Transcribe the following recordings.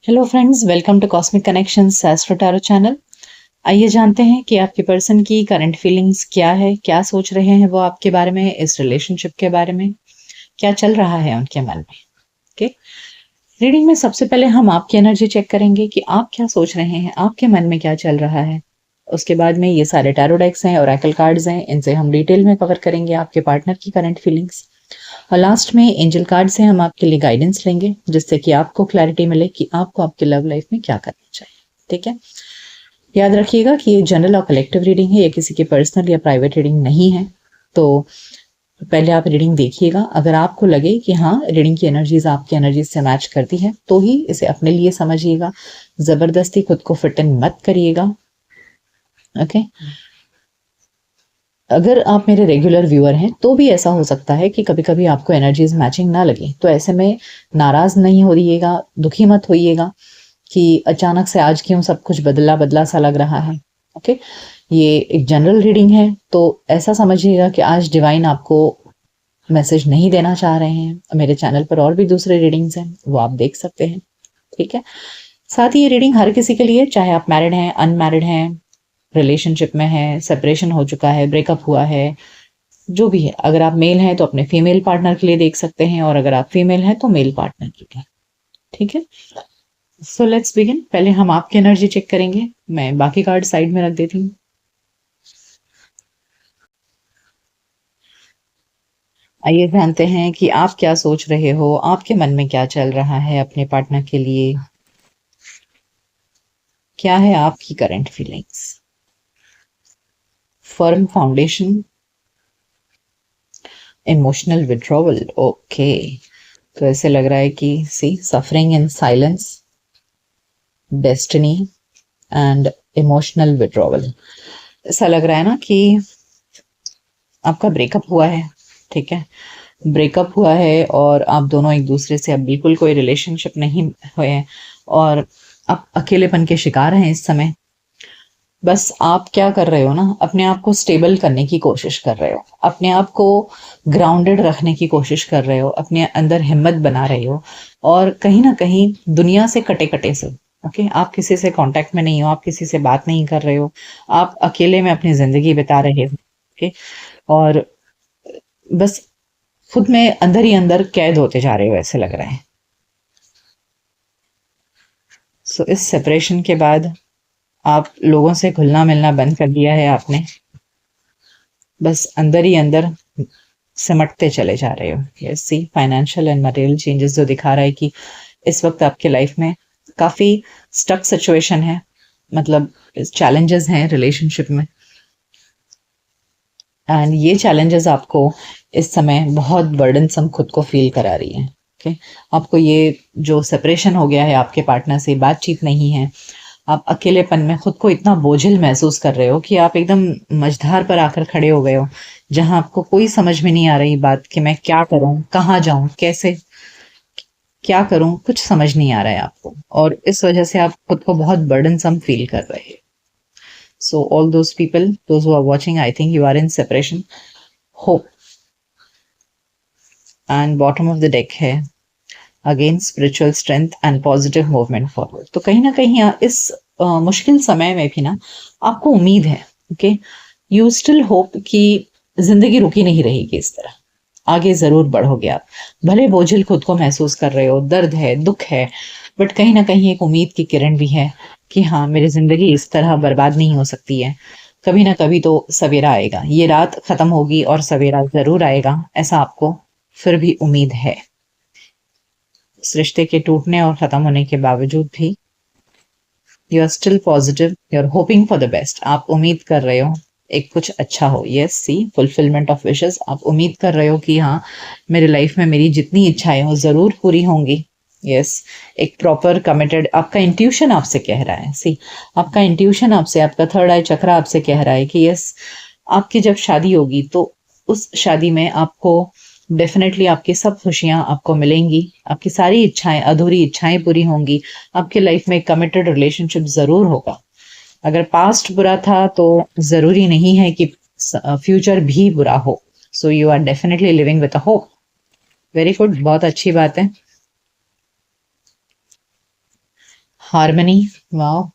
Hello friends, welcome to cosmic connections astro tarot channel. आइए जानते हैं कि आपके पर्सन की करंट फीलिंग्स क्या है, क्या सोच रहे हैं वो आपके बारे में, इस रिलेशनशिप के बारे में, क्या चल रहा है उनके मन में। ओके, रीडिंग में सबसे पहले हम आपकी एनर्जी चेक करेंगे कि आप क्या सोच रहे हैं, आपके मन में क्या चल रहा है। उसके बाद में ये सारे टैरो डेक्स हैं, ओरेकल कार्ड्स हैं, इनसे हम डिटेल में कवर करेंगे आपके पार्टनर की करंट फीलिंग्स। और लास्ट में एंजल कार्ड से हम आपके लिए गाइडेंस लेंगे, जिससे कि आपको क्लैरिटी मिले कि आपको आपके लव लाइफ में क्या करना चाहिए। ठीक है, याद रखिएगा कि ये जनरल और कलेक्टिव रीडिंग है, ये किसी की पर्सनल या प्राइवेट रीडिंग नहीं है। तो पहले आप रीडिंग देखिएगा, अगर आपको लगे कि हाँ रीडिंग की एनर्जीज आपकी एनर्जीज से मैच करती है तो ही इसे अपने लिए समझिएगा, जबरदस्ती खुद को फिट इन मत करिएगा। ओके, अगर आप मेरे रेगुलर व्यूअर हैं तो भी ऐसा हो सकता है कि कभी कभी आपको एनर्जीज मैचिंग ना लगे, तो ऐसे में नाराज नहीं होइएगा, दुखी मत होइएगा कि अचानक से आज क्यों सब कुछ बदला बदला सा लग रहा है। ओके, ये एक जनरल रीडिंग है, तो ऐसा समझिएगा कि आज डिवाइन आपको मैसेज नहीं देना चाह रहे हैं। मेरे चैनल पर और भी दूसरे रीडिंग्स हैं, वो आप देख सकते हैं। ठीक है, साथ ही ये रीडिंग हर किसी के लिए, चाहे आप मैरिड हैं, अनमैरिड हैं, रिलेशनशिप में है, सेपरेशन हो चुका है, ब्रेकअप हुआ है, जो भी है। अगर आप मेल हैं तो अपने फीमेल पार्टनर के लिए देख सकते हैं, और अगर आप फीमेल हैं तो मेल पार्टनर के लिए। ठीक है, सो लेट्स बिगिन। पहले हम आपकी एनर्जी चेक करेंगे, मैं बाकी कार्ड साइड में रख देती हूँ। आइए जानते हैं कि आप क्या सोच रहे हो, आपके मन में क्या चल रहा है अपने पार्टनर के लिए, क्या है आपकी current feelings. Firm foundation, emotional withdrawal. Okay, तो ऐसे लग रहा है कि see suffering in silence, destiny and emotional withdrawal. ऐसा लग रहा है ना कि आपका ब्रेकअप हुआ है। ठीक है, ब्रेकअप हुआ है और आप दोनों एक दूसरे से अब बिल्कुल कोई रिलेशनशिप नहीं हुए हैं, और आप अकेलेपन के शिकार हैं इस समय। बस आप क्या कर रहे हो ना, अपने आप को स्टेबल करने की कोशिश कर रहे हो, अपने आप को ग्राउंडेड रखने की कोशिश कर रहे हो, अपने अंदर हिम्मत बना रहे हो, और कहीं ना कहीं दुनिया से कटे कटे से। ओके, आप किसी से कांटेक्ट में नहीं हो, आप किसी से बात नहीं कर रहे हो, आप अकेले में अपनी जिंदगी बिता रहे हो। ओके, और बस खुद में अंदर ही अंदर कैद होते जा रहे हो, ऐसे लग रहा है। सो इस सेपरेशन के बाद आप लोगों से घुलना मिलना बंद कर दिया है आपने, बस अंदर ही अंदर सिमटते चले जा रहे हो। Yes, see financial and material changes जो दिखा रहा है कि इस वक्त आपके लाइफ में काफी स्टक सिचुएशन है, मतलब चैलेंजेस हैं रिलेशनशिप में, एंड ये चैलेंजेस आपको इस समय बहुत बर्डनसम खुद को फील करा रही है। ओके, आपको ये जो सेपरेशन हो गया है, आपके पार्टनर से बातचीत नहीं है, आप अकेलेपन में खुद को इतना बोझिल महसूस कर रहे हो कि आप एकदम मझधार पर आकर खड़े हो गए हो, जहां आपको कोई समझ में नहीं आ रही बात कि मैं क्या करूं, कहाँ जाऊं, कैसे क्या करूं, कुछ समझ नहीं आ रहा है आपको, और इस वजह से आप खुद को बहुत बर्डनसम फील कर रहे हैं। So all those people, those who are watching, I think you are in separation. Hope and bottom of the deck है again spiritual strength and positive movement forward. तो कहीं ना कहीं इस मुश्किल समय में भी ना आपको उम्मीद है। ओके, यू स्टिल होप कि जिंदगी रुकी नहीं रहेगी इस तरह, आगे जरूर बढ़ोगे आप। भले बोझिल खुद को महसूस कर रहे हो, दर्द है, दुख है, बट कहीं ना कहीं एक उम्मीद की किरण भी है कि हाँ मेरी जिंदगी इस तरह बर्बाद नहीं हो सकती है, कभी ना कभी तो सवेरा आएगा, ये रात खत्म होगी और सवेरा जरूर आएगा, ऐसा आपको फिर भी उम्मीद है। इस रिश्ते के टूटने और खत्म होने के बावजूद भी you are still positive, you are hoping for the best. आप उम्मीद कर रहे हो एक कुछ अच्छा हो। Yes, see fulfilment of wishes. आप उम्मीद कर रहे हो कि हाँ मेरे लाइफ में मेरी जितनी इच्छाएं हो जरूर पूरी होंगी। यस, एक प्रॉपर कमिटेड, आपका इंट्यूशन आपसे कह रहा है। सी, आपका इंट्यूशन आपसे, आपका थर्ड आई चक्र आपसे कह रहा है कि यस, आपकी जब शादी होगी तो उस शादी में आपको डेफिनेटली आपकी सब खुशियां आपको मिलेंगी, आपकी सारी इच्छाएं, अधूरी इच्छाएं पूरी होंगी, आपके लाइफ में कमिटेड रिलेशनशिप जरूर होगा। अगर पास्ट बुरा था तो जरूरी नहीं है कि फ्यूचर भी बुरा हो। So you are definitely living with a hope. Very good, बहुत अच्छी बात है। Harmony, wow.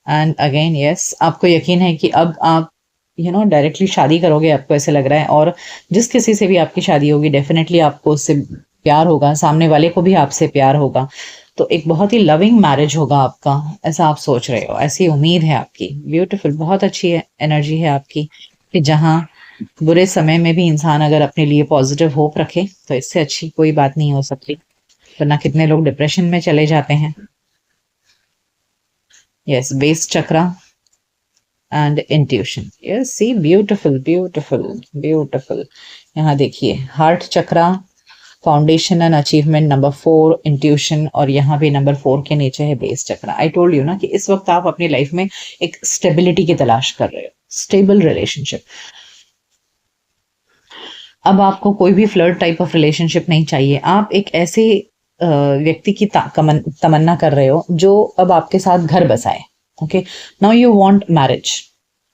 And again yes, आपको यकीन है कि अब आप डायरेक्टली शादी करोगे, आपको ऐसे लग रहा है। और जिस किसी से भी आपकी शादी होगी डेफिनेटली आपको उससे प्यार होगा, सामने वाले को भी आपसे प्यार होगा। तो एक बहुत ही लविंग मैरिज होगा आपका, ऐसा आप सोच रहे हो, ऐसी उम्मीद है आपकी। ब्यूटीफुल, बहुत अच्छी एनर्जी है आपकी कि जहाँ बुरे समय में भी इंसान अगर अपने लिए पॉजिटिव होप रखे तो इससे अच्छी कोई बात नहीं हो सकती, वरना कितने लोग डिप्रेशन में चले जाते हैं। Yes, base chakra and intuition, yes see, beautiful beautiful beautiful. यहाँ देखिए, heart chakra, foundation and achievement number 4, intuition, और यहाँ भी नंबर 4 के नीचे है base chakra. I told you ना कि इस वक्त आप अपनी लाइफ में एक स्टेबिलिटी की तलाश कर रहे हो, स्टेबल रिलेशनशिप। अब आपको कोई भी फ्लर्ट टाइप ऑफ रिलेशनशिप नहीं चाहिए, आप एक ऐसे व्यक्ति की तमन्ना कर रहे हो जो अब आपके साथ घर बसाए। Okay, now you want marriage,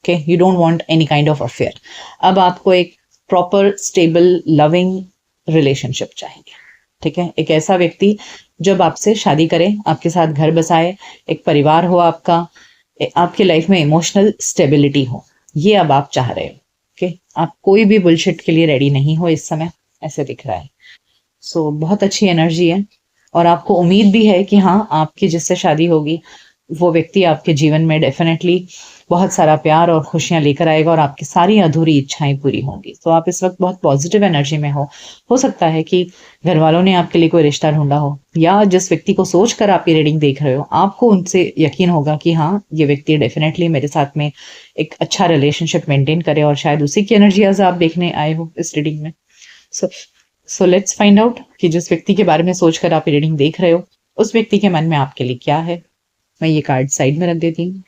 okay, you don't want any kind of affair. अब आपको एक प्रॉपर स्टेबल लविंग रिलेशनशिप चाहिए, ठीक है। एक ऐसा व्यक्ति जब आपसे शादी करे, आपके साथ घर बसाए, एक परिवार हो आपका, आपकी लाइफ में इमोशनल स्टेबिलिटी हो, ये अब आप चाह रहे हो। ओके, आप कोई भी बुलशिट के लिए रेडी नहीं हो इस समय, ऐसे दिख रहा है। सो बहुत अच्छी एनर्जी है, और आपको उम्मीद भी है कि हाँ, आपकी जिससे शादी होगी वो व्यक्ति आपके जीवन में डेफिनेटली बहुत सारा प्यार और खुशियां लेकर आएगा, और आपकी सारी अधूरी इच्छाएं पूरी होंगी। तो आप इस वक्त बहुत पॉजिटिव एनर्जी में हो सकता है कि घर वालों ने आपके लिए कोई रिश्ता ढूंढा हो, या जिस व्यक्ति को सोच कर आप ये रीडिंग देख रहे हो आपको उनसे यकीन होगा कि हाँ, ये व्यक्ति डेफिनेटली मेरे साथ में एक अच्छा रिलेशनशिप मेंटेन करे, और शायद उसी की एनर्जी आज आप देखने आए हो इस रीडिंग में। सो सो लेट्स फाइंड आउट कि जिस व्यक्ति के बारे में सोचकर आप रीडिंग देख रहे हो, उस व्यक्ति के मन में आपके लिए क्या है। मैं ये कार्ड साइड में रख देती हूँ।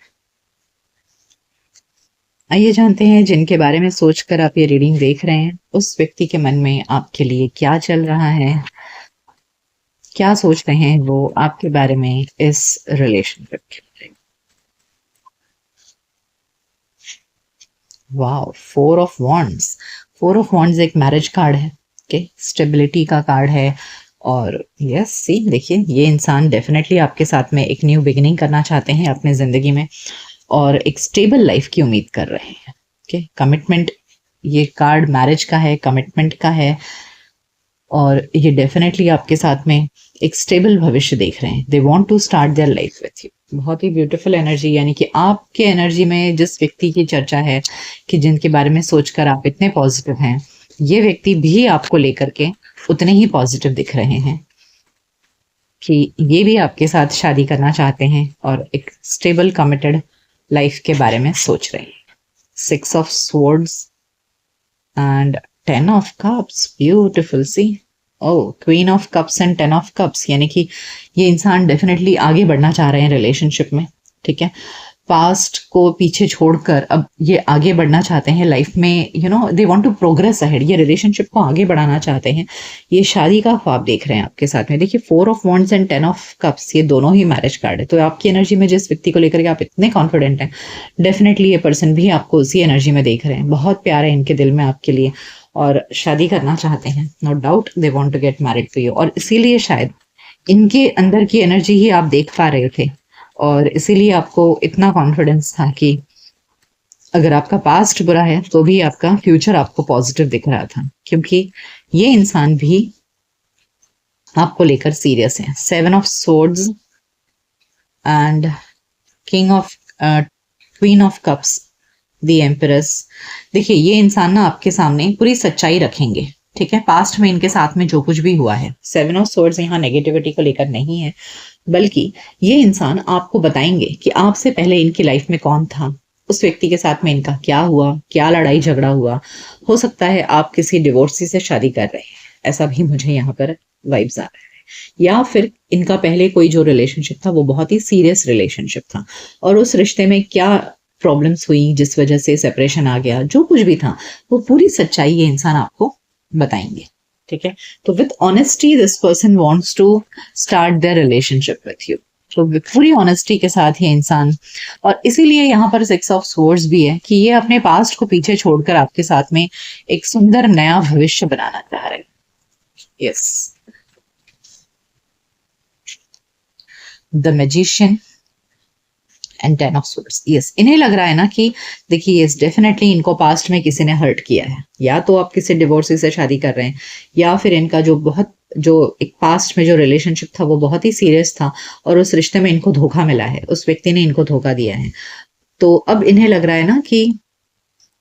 आइए जानते हैं जिनके बारे में सोचकर आप ये रीडिंग देख रहे हैं, उस व्यक्ति के मन में आपके लिए क्या चल रहा है, क्या सोच रहे हैं वो आपके बारे में इस रिलेशनशिप के बारे में। Wow, 4 of wands. 4 of wands एक मैरिज कार्ड है, ओके, स्टेबिलिटी का कार्ड है। और यस सी, देखिए, ये इंसान डेफिनेटली आपके साथ में एक न्यू बिगिनिंग करना चाहते हैं अपने जिंदगी में, और एक स्टेबल लाइफ की उम्मीद कर रहे हैं। ओके, कमिटमेंट, ये कार्ड मैरिज का है, कमिटमेंट का है, और ये डेफिनेटली आपके साथ में एक स्टेबल भविष्य देख रहे हैं। They want to start their life with you. बहुत ही ब्यूटीफुल एनर्जी, यानी कि आपके एनर्जी में जिस व्यक्ति की चर्चा है कि जिनके बारे में सोचकर आप इतने पॉजिटिव हैं, ये व्यक्ति भी आपको लेकर के उतने ही पॉजिटिव दिख रहे हैं कि ये भी आपके साथ शादी करना चाहते हैं और एक स्टेबल कमिटेड लाइफ के बारे में सोच रहे हैं। 6 of swords and 10 of cups, beautiful see. Oh, queen of cups and 10 of cups, यानी कि ये इंसान डेफिनेटली आगे बढ़ना चाह रहे हैं रिलेशनशिप में, ठीक है। पास्ट को पीछे छोड़कर अब ये आगे बढ़ना चाहते हैं लाइफ में, they want to progress ahead, ये रिलेशनशिप को आगे बढ़ाना चाहते हैं, ये शादी का ख्वाब देख रहे हैं आपके साथ में। देखिए, 4 of wands and 10 of cups, ये दोनों ही मैरिज कार्ड है। तो आपकी एनर्जी में जिस व्यक्ति को लेकर के आप इतने कॉन्फिडेंट हैं, डेफिनेटली ये पर्सन भी आपको उसी एनर्जी में देख रहे हैं, बहुत प्यार है इनके दिल में आपके लिए, और शादी करना चाहते हैं। No doubt they want to get married to you, और इसीलिए शायद इनके अंदर की एनर्जी ही आप देख पा रहे थे, और इसीलिए आपको इतना कॉन्फिडेंस था कि अगर आपका पास्ट बुरा है तो भी आपका फ्यूचर आपको पॉजिटिव दिख रहा था, क्योंकि ये इंसान भी आपको लेकर सीरियस है। 7 of swords and king of queen of cups, the empress. देखिए, ये इंसान ना आपके सामने पूरी सच्चाई रखेंगे, ठीक है। पास्ट में इनके साथ में जो कुछ भी हुआ है, 7 ऑफ सोर्ड्स यहाँ नेगेटिविटी को लेकर नहीं है, बल्कि ये इंसान आपको बताएंगे कि आपसे पहले इनकी लाइफ में कौन था, उस व्यक्ति के साथ में इनका क्या हुआ, क्या लड़ाई झगड़ा हुआ। हो सकता है आप किसी डिवोर्सी से शादी कर रहे हैं, ऐसा भी मुझे यहाँ पर वाइब्स आ रहा है, या फिर इनका पहले कोई जो रिलेशनशिप था वो बहुत ही सीरियस रिलेशनशिप था, और उस रिश्ते में क्या प्रॉब्लम्स हुई जिस वजह से सेपरेशन आ गया, जो कुछ भी था वो पूरी सच्चाई ये इंसान आपको बताएंगे, ठीक है। तो with honesty this person wants to start their relationship with you, तो पूरी ऑनेस्टी के साथ ये इंसान, और इसीलिए यहाँ पर 6 ऑफ स्वॉर्ड्स भी है कि ये अपने पास्ट को पीछे छोड़कर आपके साथ में एक सुंदर नया भविष्य बनाना चाह रहे हैं। Yes, the magician and 10 of swords. Yes, इन्हें लग रहा है ना कि देखिए, यस डेफिनेटली इनको पास्ट में किसी ने हर्ट किया है, या तो आप किसी डिवोर्सी से शादी कर रहे हैं, या फिर इनका जो एक पास्ट में जो रिलेशनशिप था वो बहुत ही सीरियस था, और उस रिश्ते में इनको धोखा मिला है, उस व्यक्ति ने इनको धोखा दिया है। तो अब इन्हें लग रहा है ना कि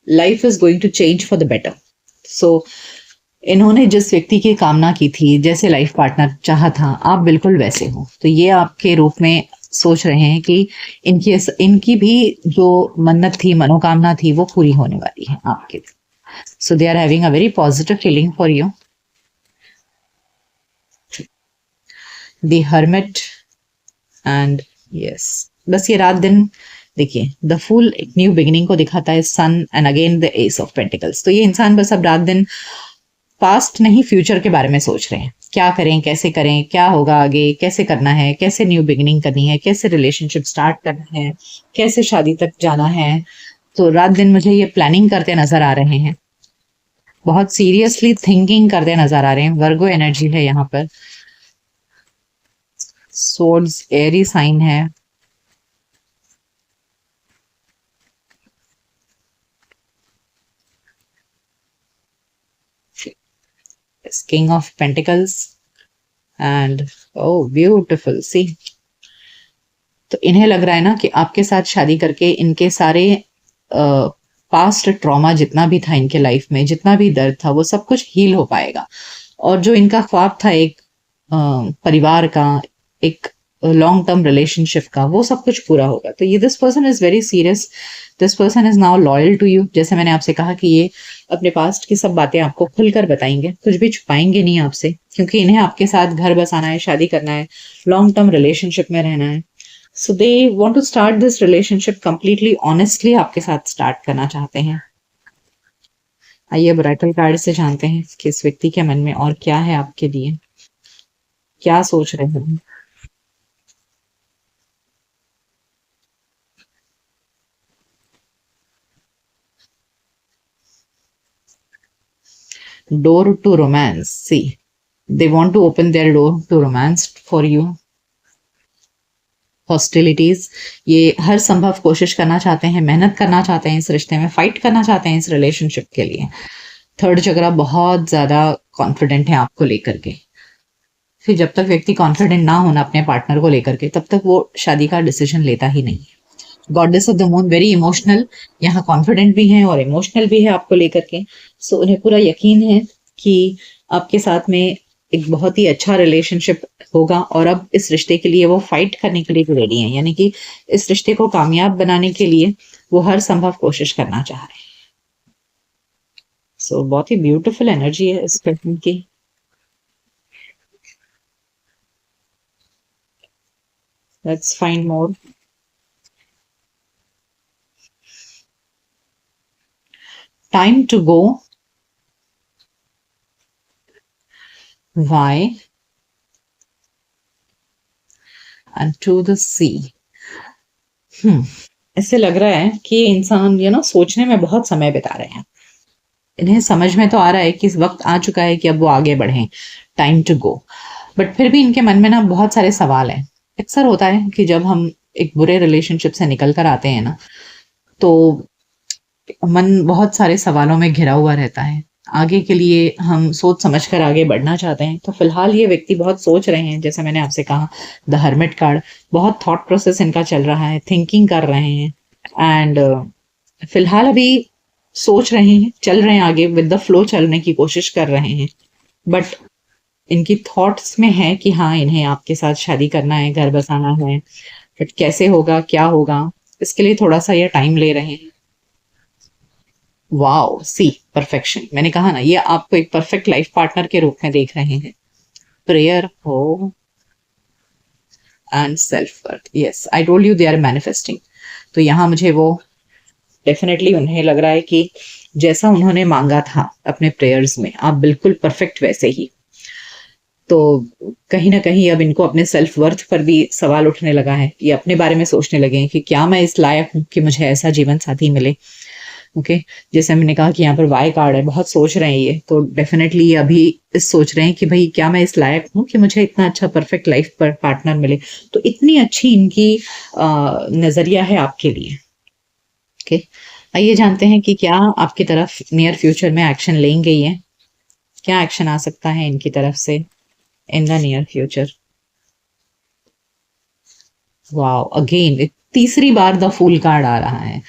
life is going to change for the better. So इन्होंने जिस व्यक्ति की कामना की थी, जैसे लाइफ पार्टनर चाहा था, आप बिल्कुल वैसे हो। तो ये आपके रूप में सोच रहे हैं कि इनकी भी जो मन्नत थी, मनोकामना थी, वो पूरी होने वाली है आपके। So they are having a very positive feeling for you. The hermit and yes, बस ये रात दिन देखिए, द फूल एक न्यू बिगिनिंग को दिखाता है, sun and again the ace of pentacles. तो ये इंसान बस अब रात दिन पास्ट नहीं फ्यूचर के बारे में सोच रहे हैं, क्या करें, कैसे करें, क्या होगा आगे, कैसे करना है, कैसे न्यू बिगिनिंग करनी है, कैसे रिलेशनशिप स्टार्ट करना है, कैसे शादी तक जाना है। तो रात दिन मुझे ये प्लानिंग करते नजर आ रहे हैं, बहुत सीरियसली थिंकिंग करते नजर आ रहे हैं। वर्गो एनर्जी है यहाँ पर, सोर्ड्स एरी साइन है, king of pentacles and oh beautiful sea. तो इन्हें लग रहा है ना कि आपके साथ शादी करके इनके सारे पास्ट ट्रॉमा जितना भी था इनके लाइफ में, जितना भी दर्द था, वो सब कुछ हील हो पाएगा। और जो इनका ख्वाब था एक परिवार का, एक लॉन्ग टर्म रिलेशनशिप का, वो सब कुछ पूरा होगा। तो ये this person is very serious, this person is now loyal to you. जैसे मैंने आपसे कहा कि ये अपने पास्ट की सब बातें आपको खुलकर बताएंगे, कुछ भी छुपाएंगे नहीं आपसे, क्योंकि इन्हें आपके साथ घर बसाना है, शादी करना है, लॉन्ग टर्म रिलेशनशिप में रहना है। So they want to start this relationship completely honestly आपके साथ स्टार्ट करना चाहते हैं। आइए ब्राइटल कार्ड से जानते हैं कि इस व्यक्ति के मन में और क्या है आपके लिए, क्या सोच रहे हैं। Door to romance, see they want to open their door to romance for you. Hostilities, ये हर संभव कोशिश करना चाहते हैं, मेहनत करना चाहते हैं, इस रिश्ते में फाइट करना चाहते हैं, इस रिलेशनशिप के लिए। थर्ड चक्रा बहुत ज्यादा कॉन्फिडेंट है आपको लेकर के। फिर जब तक व्यक्ति कॉन्फिडेंट ना होना अपने पार्टनर को लेकर के, तब तक वो शादी का डिसीजन लेता ही नहीं है। Goddess of the moon very emotional, यहाँ कॉन्फिडेंट भी है और इमोशनल भी है आपको लेकर के। सो उन्हें पूरा यकीन है कि आपके साथ में एक बहुत ही अच्छा रिलेशनशिप होगा, और अब इस रिश्ते के लिए वो फाइट करने के लिए भी रेडी हैं, यानी कि इस रिश्ते को कामयाब बनाने के लिए वो हर संभव कोशिश करना चाह रहे हैं। सो बहुत ही ब्यूटीफुल एनर्जी है इस पर्सन की। Let's find more. Time to go, why and to the sea। ऐसे लग रहा है कि ये इंसान सोचने में बहुत समय बिता रहे हैं। इन्हें समझ में तो आ रहा है कि इस वक्त आ चुका है कि अब वो आगे बढ़ें, टाइम टू गो, बट फिर भी इनके मन में ना बहुत सारे सवाल हैं। अक्सर होता है कि जब हम एक बुरे रिलेशनशिप से निकल कर आते हैं ना, तो मन बहुत सारे सवालों में घिरा हुआ रहता है। आगे के लिए हम सोच समझ कर आगे बढ़ना चाहते हैं। तो फिलहाल ये व्यक्ति बहुत सोच रहे हैं, जैसे मैंने आपसे कहा द हर्मिट कार्ड, बहुत थॉट प्रोसेस इनका चल रहा है, थिंकिंग कर रहे हैं, एंड फिलहाल अभी सोच रहे हैं, चल रहे हैं आगे, विद द फ्लो चलने की कोशिश कर रहे हैं। बट इनकी थॉट्स में है कि हाँ, इन्हें आपके साथ शादी करना है, घर बसाना है, बट कैसे होगा, क्या होगा, इसके लिए थोड़ा सा ये टाइम ले रहे हैं। वाओ, सी परफेक्शन, मैंने कहा ना, ये आपको एक परफेक्ट लाइफ पार्टनर के रूप में देख रहे हैं। प्रेयर हो and self worth, yes I told you they are manifesting. तो यहाँ मुझे वो डेफिनेटली उन्हें लग रहा है कि जैसा उन्होंने मांगा था अपने प्रेयर्स में, आप बिल्कुल परफेक्ट वैसे ही। तो कहीं ना कहीं अब इनको अपने सेल्फ वर्थ पर भी सवाल उठने लगा है, ये अपने बारे में सोचने लगे हैं कि क्या मैं इस लायक हूं कि मुझे ऐसा जीवन साथी मिले। ओके जैसे मैंने कहा कि यहाँ पर वाई कार्ड है, बहुत सोच रहे हैं ये, तो डेफिनेटली अभी इस सोच रहे हैं कि भाई क्या मैं इस लायक हूँ कि मुझे इतना अच्छा परफेक्ट लाइफ पर पार्टनर मिले। तो इतनी अच्छी इनकी नजरिया है आपके लिए। ओके आइए जानते हैं कि क्या आपकी तरफ नियर फ्यूचर में एक्शन लेंगे ये, क्या एक्शन आ सकता है इनकी तरफ से in the near future. Wow again तीसरी बार द फूल कार्ड आ रहा है।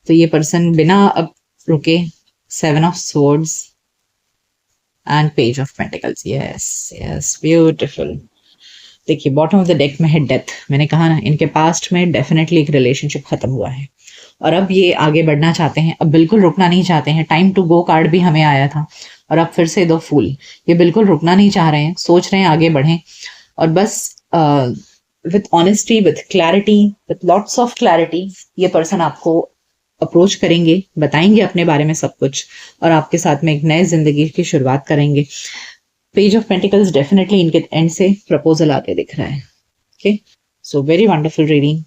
तो ये पर्सन बिना अब रुके, 7 of swords and page of pentacles, yes yes beautiful. देखिए बॉटम ऑफ द डेक में है डेथ। मैंने कहा ना इनके पास्ट में डेफिनेटली एक रिलेशनशिप खत्म हुआ है और अब ये आगे बढ़ना चाहते हैं, अब बिल्कुल रुकना नहीं चाहते हैं। टाइम टू गो कार्ड भी हमें आया था और अब फिर से द फूल। ये बिल्कुल रुकना नहीं चाह रहे हैं, सोच रहे हैं आगे बढ़ें और बस with honesty, with clarity, with lots of clarity ये पर्सन आपको अप्रोच करेंगे, बताएंगे अपने बारे में सब कुछ और आपके साथ में एक नए जिंदगी की शुरुआत करेंगे। पेज ऑफ पेंटिकल्स डेफिनेटली इनके एंड से प्रपोजल आते दिख रहा है। Okay so very wonderful reading.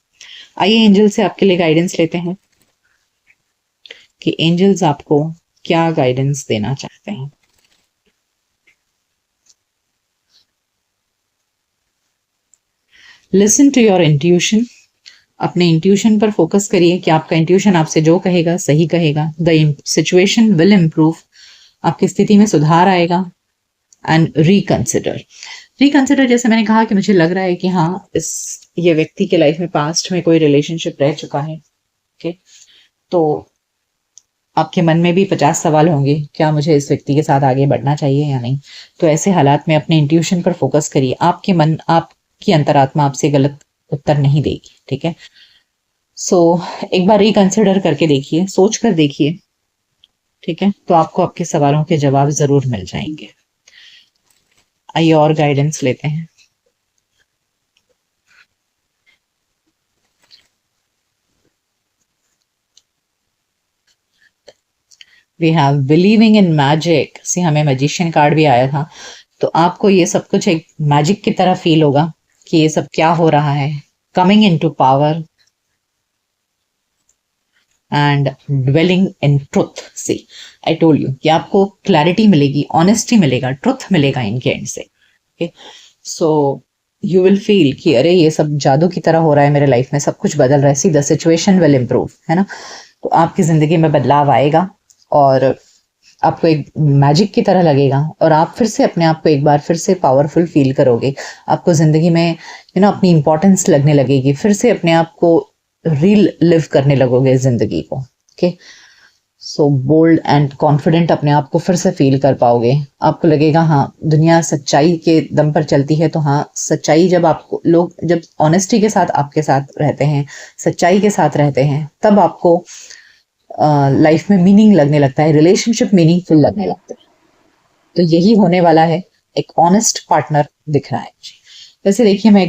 आइए एंजल से आपके लिए गाइडेंस लेते हैं कि एंजल्स आपको क्या गाइडेंस देना चाहते हैं। Listen to your intuition. अपने इंट्यूशन पर फोकस करिए कि आपका इंट्यूशन आपसे जो कहेगा सही कहेगा। द सिचुएशन विल इम्प्रूव, आपकी स्थिति में सुधार आएगा। एंड रिकंसिडर, रिकंसिडर जैसे मैंने कहा कि मुझे लग रहा है कि हाँ ये व्यक्ति के लाइफ में पास्ट में कोई रिलेशनशिप रह चुका है। ओके तो आपके मन में भी 50 सवाल होंगे, क्या मुझे इस व्यक्ति के साथ आगे बढ़ना चाहिए या नहीं। तो ऐसे हालात में अपने इंट्यूशन पर फोकस करिए। आपके मन, आपकी अंतरात्मा आपसे गलत उत्तर नहीं देगी। ठीक है सो एक बार रिकंसिडर करके देखिए, सोच कर देखिए। ठीक है तो आपको आपके सवालों के जवाब जरूर मिल जाएंगे। आइए और गाइडेंस लेते हैं। We have believing in magic. See हमें मैजिशियन कार्ड भी आया था। तो आपको ये सब कुछ एक मैजिक की तरह फील होगा कि ये सब क्या हो रहा है। Coming in to power and dwelling in truth. See I told you कि आपको क्लैरिटी मिलेगी, ऑनेस्टी मिलेगा, ट्रुथ मिलेगा इनके एंड से। Okay so you will feel कि अरे ये सब जादू की तरह हो रहा है मेरे लाइफ में, सब कुछ बदल रहा है। See the situation will improve, है ना। तो आपकी जिंदगी में बदलाव आएगा और आपको एक मैजिक की तरह लगेगा और आप फिर से अपने आप को एक बार फिर से पावरफुल फील करोगे। आपको जिंदगी में अपनी इंपॉर्टेंस लगने लगेगी, फिर से अपने आप को रील लिव करने लगोगे जिंदगी को। Okay so bold and confident अपने आप को फिर से फील कर पाओगे। आपको लगेगा हाँ दुनिया सच्चाई के दम पर चलती है। तो हाँ सच्चाई, जब आपको लोग जब ऑनेस्टी के साथ आपके साथ रहते हैं, सच्चाई के साथ रहते हैं, तब आपको लाइफ में मीनिंग लगने लगता है, रिलेशनशिप मीनिंगफुल लगने लगता है। तो यही होने वाला है, एक ऑनेस्ट पार्टनर दिख रहा है जी। वैसे देखिए मैं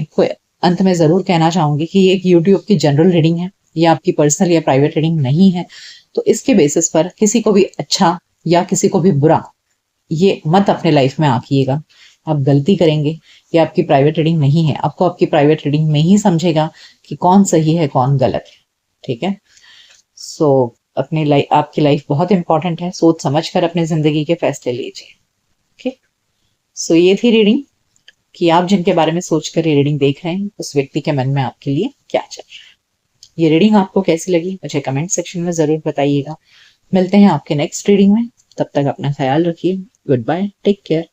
अंत में जरूर कहना चाहूंगी कि ये एक यूट्यूब की जनरल रीडिंग है, ये आपकी पर्सनल या प्राइवेट रीडिंग नहीं है। तो इसके बेसिस पर किसी को भी अच्छा या किसी को भी बुरा ये मत अपने लाइफ में आंकिएगा। आप गलती करेंगे, ये आपकी प्राइवेट रीडिंग नहीं है। आपको आपकी प्राइवेट रीडिंग में ही समझेगा कि कौन सही है कौन गलत है। ठीक है सो अपनी लाइफ, आपकी लाइफ बहुत इंपॉर्टेंट है, सोच समझ कर अपने जिंदगी के फैसले लीजिए। ओके सो ये थी रीडिंग कि आप जिनके बारे में सोचकर ये रीडिंग देख रहे हैं उस व्यक्ति के मन में आपके लिए क्या चल रहा है। ये रीडिंग आपको कैसी लगी मुझे कमेंट सेक्शन में जरूर बताइएगा। मिलते हैं आपके नेक्स्ट रीडिंग में, तब तक अपना ख्याल रखिए। Goodbye, take care.